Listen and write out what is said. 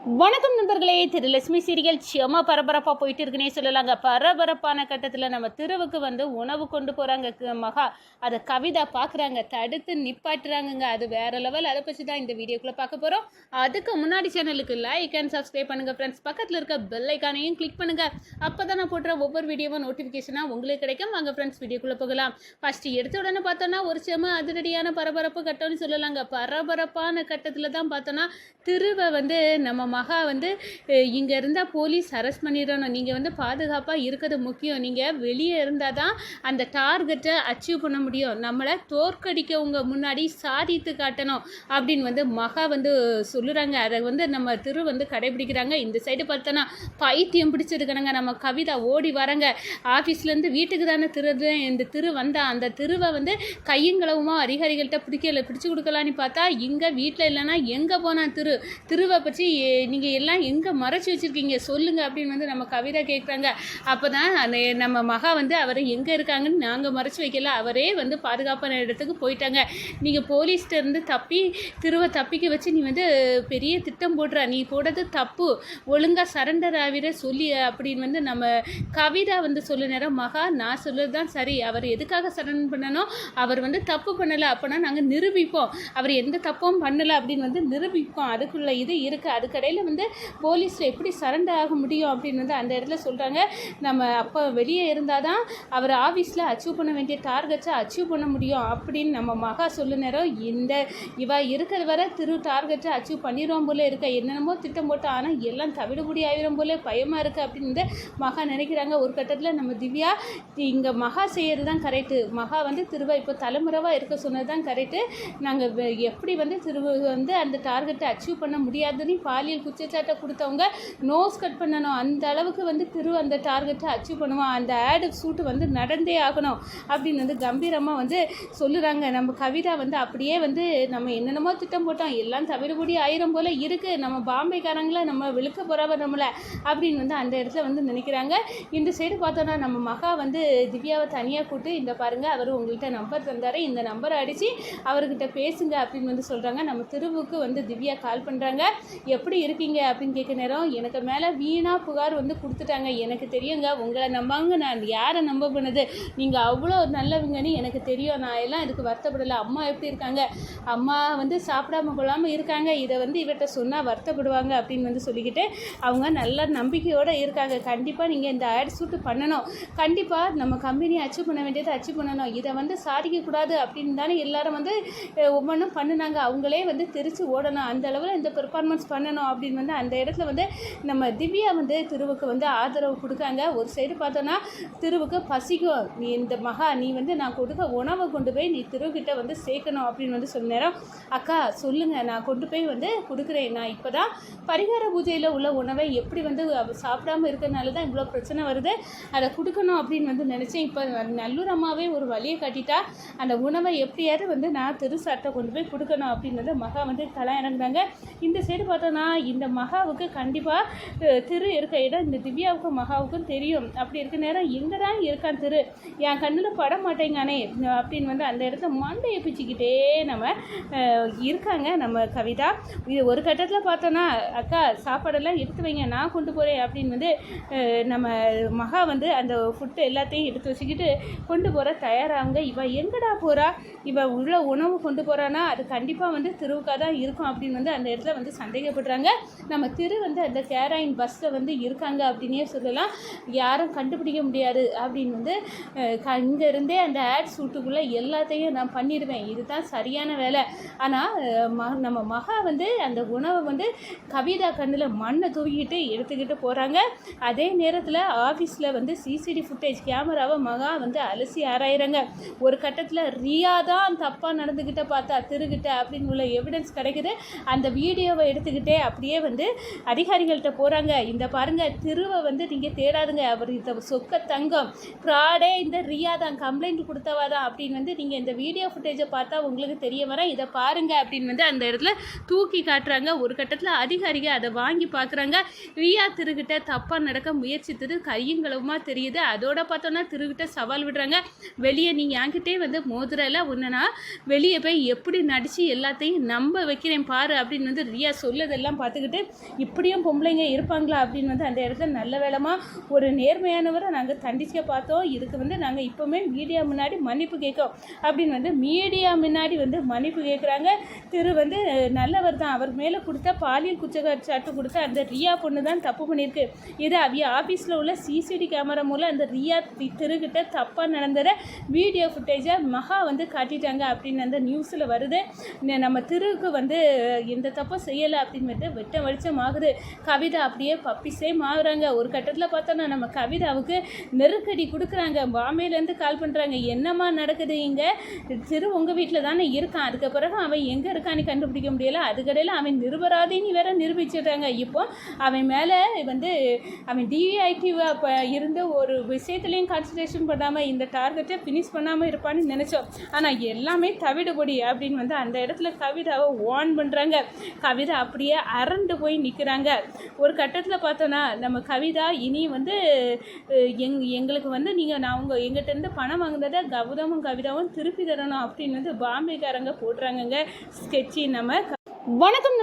வணக்கம் நண்பர்களே. லட்சுமி சீரியல் செம பரபரப்பாக போயிட்டு இருக்குன்னே சொல்லலாங்க. பரபரப்பான கட்டத்தில் நம்ம திருவுக்கு உணவு கொண்டு போகிறாங்க மகா. அதை கவிதா பார்க்குறாங்க, தடுத்து நிப்பாட்டுறாங்கங்க. அது வேற லெவல். அதை பற்றி தான் இந்த வீடியோக்குள்ளே பார்க்க போகிறோம். அதுக்கு முன்னாடி சேனலுக்கு லைக் அண்ட் சப்ஸ்கிரைப் பண்ணுங்கள் ஃப்ரெண்ட்ஸ். பக்கத்தில் இருக்க பெல் ஐக்கானையும் கிளிக் பண்ணுங்கள். அப்போ தான் நான் போடுற ஒவ்வொரு வீடியோவும் நோட்டிஃபிகேஷனாக உங்களுக்கு கிடைக்கும். வாங்க ஃப்ரெண்ட்ஸ், வீடியோக்குள்ளே போகலாம். ஃபஸ்ட்டு எடுத்த உடனே பார்த்தோன்னா ஒரு செம அதிரடியான பரபரப்பு கட்டம்னு சொல்லலாங்க. பரபரப்பான கட்டத்தில் தான் பார்த்தோன்னா திருவை நம்ம மகா இங்கே இருந்தால் போலீஸ் அரெஸ்ட் பண்ணிடணும், நீங்கள் பாதுகாப்பாக இருக்கிறது முக்கியம், நீங்கள் வெளியே இருந்தால் தான் அந்த டார்கெட்டை அச்சீவ் பண்ண முடியும், நம்மளை தோற்கடிக்கவங்க முன்னாடி சாதித்து காட்டணும் அப்படின்னு மகா சொல்லுறாங்க. அதை நம்ம திரு கடைபிடிக்கிறாங்க. இந்த சைடு பார்த்தோன்னா பைத்தியம் பிடிச்சிருக்கணுங்க. நம்ம கவிதா ஓடி வராங்க. ஆஃபீஸ்லேருந்து வீட்டுக்கு தானே இந்த திரு வந்தா. அந்த திருவை கையங்களவுமா அதிகாரிகள்கிட்ட பிடிச்சு கொடுக்கலான்னு பார்த்தா இங்கே வீட்டில் இல்லைன்னா எங்கே போனான் திருவை பற்றி நீங்கள் எல்லாம் எங்கே மறைச்சி வச்சுருக்கீங்க சொல்லுங்கள் அப்படின்னு நம்ம கவிதா கேட்குறாங்க. அப்போ தான் நம்ம மகா அவரை எங்கே இருக்காங்கன்னு நாங்கள் மறைச்சி வைக்கல, அவரே பாதுகாப்பான இடத்துக்கு போயிட்டாங்க. நீங்கள் போலீஸ்கிட்ட இருந்து திருவை தப்பிக்க வச்சு நீ பெரிய திட்டம் போடுற, நீ போடுறது தப்பு, ஒழுங்காக சரண்டர் ஆகிற சொல்லி அப்படின்னு நம்ம கவிதா சொல்ல நேரம் மகா நான் சொல்கிறது தான் சரி, அவர் எதுக்காக சரண்டர் பண்ணணும், அவர் தப்பு பண்ணலை, அப்போனா நாங்கள் நிரூபிப்போம், அவர் எந்த தப்பும் பண்ணலை அப்படின்னு நிரூபிப்போம். அதுக்குள்ள இது இருக்குது. அதுக்கடையில் போலீஸில் எப்படி சரண்டர் ஆக முடியும் அப்படின்னு அந்த இடத்துல சொல்கிறாங்க. நம்ம அப்போ வெளியே இருந்தால் தான் அவர் ஆஃபீஸில் அச்சீவ் பண்ண வேண்டிய டார்கெட்ஸை அச்சீவ் பண்ண முடியும் அப்படின்னு நம்ம மகா சொல்ல நேரம் இவ இருக்கிற வரை டார்கெட்டை அச்சீவ் பண்ணிடுவோம் போல இருக்க, என்னென்னமோ திட்டம் போட்டு ஆனால் எல்லாம் தவிடுபடி ஆயிரும் போல பயமாக இருக்குது அப்படின்னு மகா நினைக்கிறாங்க. ஒரு கட்டத்தில் நம்ம திவ்யா இங்கே மகா செய்கிறது தான் கரெக்டு, மகா திருவை இப்போ தலைமுறைவாக இருக்க சொன்னது தான் கரெக்டு, நாங்கள் எப்படி திருவை அந்த டார்கெட்டை அச்சீவ் பண்ண முடியாதுன்னு பாலியல் குற்றச்சாட்டை கொடுத்தவங்க நோஸ் கட் பண்ணணும், அந்த அளவுக்கு திரு அந்த டார்கெட்டை அச்சீவ் பண்ணுவான், அந்த ஆடு ஷூட்டு நடந்தே ஆகணும் அப்படின்னு கம்பீரமாக சொல்லுறாங்க. நம்ம கவிதா அப்படியே நம்ம என்னென்னமோ திட்டம் போட்டோம், எல்லாம் தவிடுபடி ஆயிரம் போல் இருக்குது, நம்ம பாம்பேக்காரங்கள நம்ம விழுக்க போகிறவ நம்மளை அப்படின்னு அந்த இடத்துல நினைக்கிறாங்க. இந்த சைடு பார்த்தோன்னா நம்ம மகா திவ்யாவை தனியாக கூப்பிட்டு இந்த பாருங்கள் அவர் உங்கள்கிட்ட நம்பர் தந்தார், இந்த நம்பரை அடித்து அவர்கிட்ட பேசுங்க அப்படின்னு சொல்கிறாங்க. நம்ம திருவுக்கு திவ்யா கால் பண்ணுறாங்க. எப்படி இருக்கீங்க அப்படின்னு கேட்க நேரம் எனக்கு மேலே வீணாக புகார் கொடுத்துட்டாங்க, எனக்கு தெரியுங்க, உங்களை நம்பாங்க, நான் யாரை நம்ப பண்ணது, நீங்கள் அவ்வளோ நல்லவங்கன்னு எனக்கு தெரியும், நான் எல்லாம் இதுக்கு வருத்தப்படலை, அம்மா எப்படி இருக்காங்க, அம்மா சாப்பிடாம கொள்ளாமல் இருக்காங்க, இதை இவர்கிட்ட சொன்னால் வருத்தப்படுவாங்க அப்படின்னு சொல்லிக்கிட்டு அவங்க நல்ல நம்பிக்கையோடு இருக்காங்க. கண்டிப்பாக நீங்கள் இந்த ஆட் ஷூட்டு பண்ணணும், கண்டிப்பாக நம்ம கம்பெனியை அச்சீவ் பண்ண வேண்டியதை அச்சீவ் பண்ணணும், இதை சாதிக்கக்கூடாது அப்படின்னு தானே எல்லாரும் ஒவ்வொன்றும் பண்ணினாங்க, அவங்களே தெரிச்சு ஓடணும், அந்த அளவில் இந்த பெர்ஃபார்மன்ஸ் பண்ணணும் அப்படின்னு அந்த இடத்துல நம்ம திவ்யா திருவுக்கு ஆதரவு கொடுக்காங்க. ஒரு சைடு பார்த்தோன்னா திருவுக்கு பசிக்கும், நீ இந்த மகா நீ நான் கொடுக்க உணவை கொண்டு போய் நீ திருவுக்கிட்ட சேர்க்கணும் அப்படின்னு சொன்ன நேரம் அக்கா சொல்லுங்கள், நான் கொண்டு போய் கொடுக்குறேன், நான் இப்போ தான் பரிகார பூஜையில் உள்ள உணவை எப்படி சாப்பிடாமல் இருக்கிறதுனால தான் இவ்வளோ பிரச்சனை வருது, அதை கொடுக்கணும் அப்படின்னு நினச்சேன், இப்போ நல்லூர் அம்மாவே ஒரு வழியை காட்டிட்டா அந்த உணவை எப்படியாவது நான் சாட்டை கொண்டு போய் கொடுக்கணும் அப்படின்னு மகா களை இறங்குறாங்க. இந்த சைடு பார்த்தோன்னா இந்த மகாவுக்கு கண்டிப்பாக திரு இருக்க இடம் இந்த திவ்யாவுக்கும் மகாவுக்கும் தெரியும், அப்படி இருக்க நேரம் எங்கே தான் இருக்கான் திரு, என் கண்ணில் பட மாட்டேங்கானே அப்படின்னு அந்த இடத்த மண்டையை பிச்சுக்கிட்டே நம்ம இருக்காங்க நம்ம கவிதா. இது ஒரு கட்டத்தில் பார்த்தோன்னா அக்கா சாப்பாடெல்லாம் எடுத்து வைங்க நான் கொண்டு போகிறேன் அப்படின்னு நம்ம மகா அந்த ஃபுட்டு எல்லாத்தையும் எடுத்து வச்சுக்கிட்டு கொண்டு போகிற தயாராகுங்க. இவ எங்கடா போகிறா, இவ உள்ள உணவு கொண்டு போகிறானா அது கண்டிப்பாக திருவுக்காக தான் இருக்கும் அப்படின்னு அந்த இடத்துல சந்தேகப்படுறாங்க. நம்ம திரு அந்த கேராயின் பஸ்ஸில் இருக்காங்க அப்படின்னே சொல்லலாம், யாரும் கண்டுபிடிக்க முடியாது அப்படின்னு இங்கேருந்தே அந்த ஆட் ஷூட்டுக்குள்ளே எல்லாத்தையும் நான் பண்ணிடுவேன், இதுதான் சரியான வேலை. ஆனால் நம்ம மகா அந்த உணவை கவிதா கண்ணில் மண்ணை தூக்கிட்டு எடுத்துக்கிட்டு போகிறாங்க. அதே நேரத்தில் ஆஃபீஸில் சிசிடி ஃபுட்டேஜ் கேமராவை மகா அலசி ஆராயிறாங்க. ஒரு கட்டத்தில் ரியா தான் தப்பாக நடந்துக்கிட்ட பார்த்தா திருக்கிட்ட அப்படின்னு உள்ள எவிடன்ஸ் கிடைக்குது. அந்த வீடியோவை எடுத்துக்கிட்டே அப்படியே அதிகாரிகள்கிட்ட போகிறாங்க. இந்த பாருங்கள் திருவை நீங்கள் தேடாதுங்க, அவர் இந்த சொக்க தங்கம் ஃப்ராடே இந்த ரியா தான், கம்ப்ளைண்ட் கொடுத்தவா தான் அப்படின்னு நீங்கள் இந்த வீடியோ ஃபுட்டேஜை பார்த்தா உங்களுக்கு தெரிய வர, இதை பாருங்கள் அப்படின்னு அந்த இடத்துல தூக்கி காட்டுறாங்க. ஒரு கட்டத்தில் அதிகாரிகள் அதை வாங்கி பார்க்குறாங்க. ரியா திருக்கிட்ட தப்பாக நடக்க முயற்சித்தது கையுங்களவுமா தெரியுது. அதோட பார்த்தோன்னா திருக்கிட்ட சவால் விடுறாங்க, வெளியே நீ என்கிட்டே மோதுறல உன்னா வெளியே போய் எப்படி நடித்து எல்லாத்தையும் நம்ப வைக்கிறேன் பாரு அப்படின்னு ரியா சொல்லதெல்லாம் பார்த்து பார்த்துக்கிட்டு இப்படியும் பொம்பளைங்க இருப்பாங்களா அப்படின்னு வந்து அந்த இடத்துல நல்ல வேளமாக ஒரு நேர்மையானவரை நாங்கள் தண்டிக்க பார்த்தோம். இதுக்கு வந்து நாங்கள் இப்போவுமே மீடியா முன்னாடி மன்னிப்பு கேட்கோம் அப்படின்னு வந்து மீடியா முன்னாடி வந்து மன்னிப்பு கேட்குறாங்க. திரு வந்து நல்லவர் தான், அவர் மேலே கொடுத்த பாலியல் குற்றச்சாட்டு கொடுத்த அந்த ரியா பொண்ணு தான் தப்பு பண்ணியிருக்கு. இது அவிய ஆஃபீஸில் உள்ள சிசிடி கேமரா மூலம் அந்த ரியா திருக்கிட்ட தப்பாக நடந்தத வீடியோ ஃபுட்டேஜை மகா வந்து காட்டிட்டாங்க அப்படின்னு அந்த நியூஸில் வருது. நம்ம திருவுக்கு வந்து எந்த தப்பும் செய்யலை அப்படின்னு வந்து வெட்ட வெளிச்சம் ஆகுது. கவிதா அப்படியே பப்பிஸே மாறுறாங்க. ஒரு கட்டத்தில் பார்த்தோன்னா நம்ம கவிதாவுக்கு நெருக்கடி கொடுக்குறாங்க. பாம்பேலேருந்து கால் பண்ணுறாங்க, என்னம்மா நடக்குது இங்கே, திரு உங்கள் வீட்டில் தானே இருக்கான், அதுக்கு பிறகு அவன் எங்கே இருக்கான்னு கண்டுபிடிக்க முடியலை, அதுக்கடையில் அவன் நிருபராதின்னு வேற நிரூபிச்சிடுறாங்க. இப்போ அவன் மேலே வந்து அவன் டிஐடிவாக இருந்த ஒரு விஷயத்துலேயும் கான்சன்ட்ரேஷன் பண்ணாமல் இந்த டார்கெட்டை ஃபினிஷ் பண்ணாமல் இருப்பான்னு நினச்சோம். ஆனால் எல்லாமே தவிடுபடி அப்படின்னு வந்து அந்த இடத்துல கவிதாவை வார்ன் பண்ணுறாங்க. கவிதா அப்படியே அரண்டு போய் நிற்கிறாங்க. ஒரு கட்டத்தில் பார்த்தோன்னா நம்ம கவிதா இனி வந்து எங்களுக்கு வந்து நான் உங்கள் எங்கிட்டேருந்து பணம் வாங்கினதை கௌதமும் கவிதாவும் திருப்பி தரணும் அப்படின்னு வந்து பாம்பேக்காரங்க போடுறாங்கங்க ஸ்கெட்சி. நம்ம வணக்கம்.